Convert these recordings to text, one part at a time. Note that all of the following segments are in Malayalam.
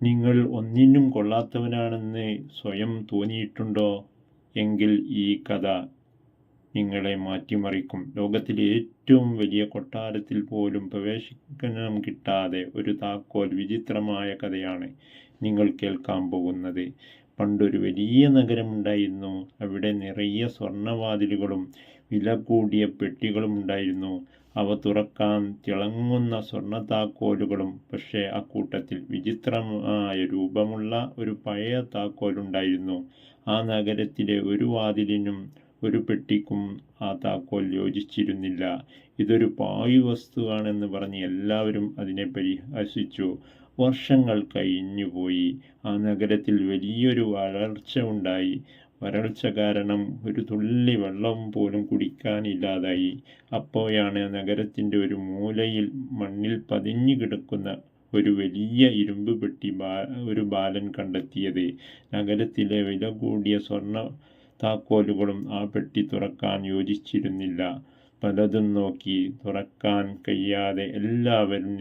നിങ്ങൾ ഒന്നിനും കൊള്ളാത്തവനാണെന്ന് സ്വയം തോന്നിയിട്ടുണ്ടോ? എങ്കിൽ ഈ കഥ നിങ്ങളെ മാറ്റിമറിക്കും. ലോകത്തിലെ ഏറ്റവും വലിയ കൊട്ടാരത്തിൽ പോലും പ്രവേശനം കിട്ടാതെ ഒരു താക്കോൽ വിചിത്രമായ കഥയാണ് നിങ്ങൾ കേൾക്കാൻ പോകുന്നത്. പണ്ടൊരു വലിയ നഗരമുണ്ടായിരുന്നു. അവിടെ നിറയെ സ്വർണ്ണവാതിലുകളും വില കൂടിയ പെട്ടികളും ഉണ്ടായിരുന്നു. അവ തുറക്കാൻ തിളങ്ങുന്ന സ്വർണ്ണത്താക്കോലുകളും. പക്ഷേ അക്കൂട്ടത്തിൽ വിചിത്രമായ രൂപമുള്ള ഒരു പഴയ താക്കോലുണ്ടായിരുന്നു. ആ നഗരത്തിലെ ഒരു വാതിലിനും ഒരു പെട്ടിക്കും ആ താക്കോൽ യോജിച്ചിരുന്നില്ല. ഇതൊരു പാഴ്വസ്തുവാണെന്ന് പറഞ്ഞ് എല്ലാവരും അതിനെ പരിഹസിച്ചു. വർഷങ്ങൾ കഴിഞ്ഞുപോയി. ആ നഗരത്തിൽ വലിയൊരു വരൾച്ച ഉണ്ടായി. വരൾച്ച കാരണം ഒരു തുള്ളി വെള്ളം പോലും കുടിക്കാനില്ലാതായി. അപ്പോഴാണ് നഗരത്തിൻ്റെ ഒരു മൂലയിൽ മണ്ണിൽ പതിഞ്ഞു കിടക്കുന്ന ഒരു വലിയ ഇരുമ്പ് പെട്ടി ഒരു ബാലൻ കണ്ടെത്തിയത്. നഗരത്തിലെ വില കൂടിയ സ്വർണ്ണ താക്കോലുകളും ആ പെട്ടി തുറക്കാൻ യോജിച്ചിരുന്നില്ല. പലതും നോക്കി തുറക്കാൻ കഴിയാതെ എല്ലാവരും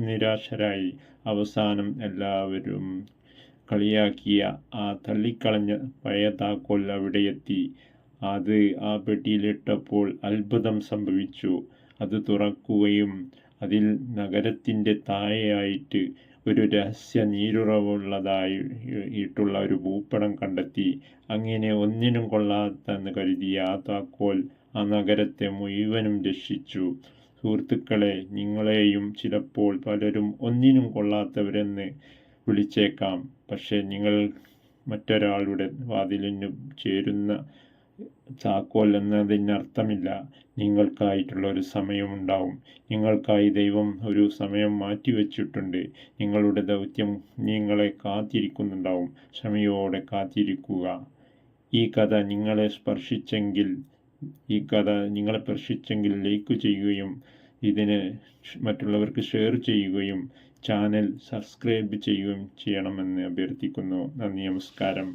നിരാശരായി. അവസാനം എല്ലാവരും കളിയാക്കിയ ആ തള്ളിക്കളഞ്ഞ പഴയ താക്കോൽ അവിടെ എത്തി. അത് ആ പെട്ടിയിലിട്ടപ്പോൾ അത്ഭുതം സംഭവിച്ചു. അത് തുറക്കുകയും അതിൽ നഗരത്തിൻ്റെ താഴെയായിട്ട് ഒരു രഹസ്യ നീരുറവുള്ളതായിട്ടുള്ള ഒരു ഭൂപടം കണ്ടെത്തി. അങ്ങനെ ഒന്നിനും കൊള്ളാത്തെന്ന് കരുതിയ ആ താക്കോൽ ആ നഗരത്തെ മുഴുവനും രക്ഷിച്ചു. സുഹൃത്തുക്കളെ, നിങ്ങളെയും ചിലപ്പോൾ പലരും ഒന്നിനും കൊള്ളാത്തവരെന്ന് വിളിച്ചേക്കാം. പക്ഷേ നിങ്ങൾ മറ്റൊരാളുടെ വാതിലിന് ചേരുന്ന താക്കോൽ എന്നതിനർത്ഥമില്ല. നിങ്ങൾക്കായിട്ടുള്ള ഒരു സമയമുണ്ടാവും. നിങ്ങൾക്കായി ദൈവം ഒരു സമയം മാറ്റിവെച്ചിട്ടുണ്ട്. നിങ്ങളുടെ ദൗത്യം നിങ്ങളെ കാത്തിരിക്കുന്നുണ്ടാവും. ക്ഷമയോടെ കാത്തിരിക്കുക. ഈ കഥ നിങ്ങളെ സ്പർശിച്ചെങ്കിൽ ലൈക്ക് ചെയ്യുകയും ഇതിനെ മറ്റുള്ളവർക്ക് ഷെയർ ചെയ്യുകയും ചാനൽ സബ്സ്ക്രൈബ് ചെയ്യുകയും ചെയ്യണമെന്ന് അഭ്യർത്ഥിക്കുന്നു. നന്ദി, നമസ്കാരം.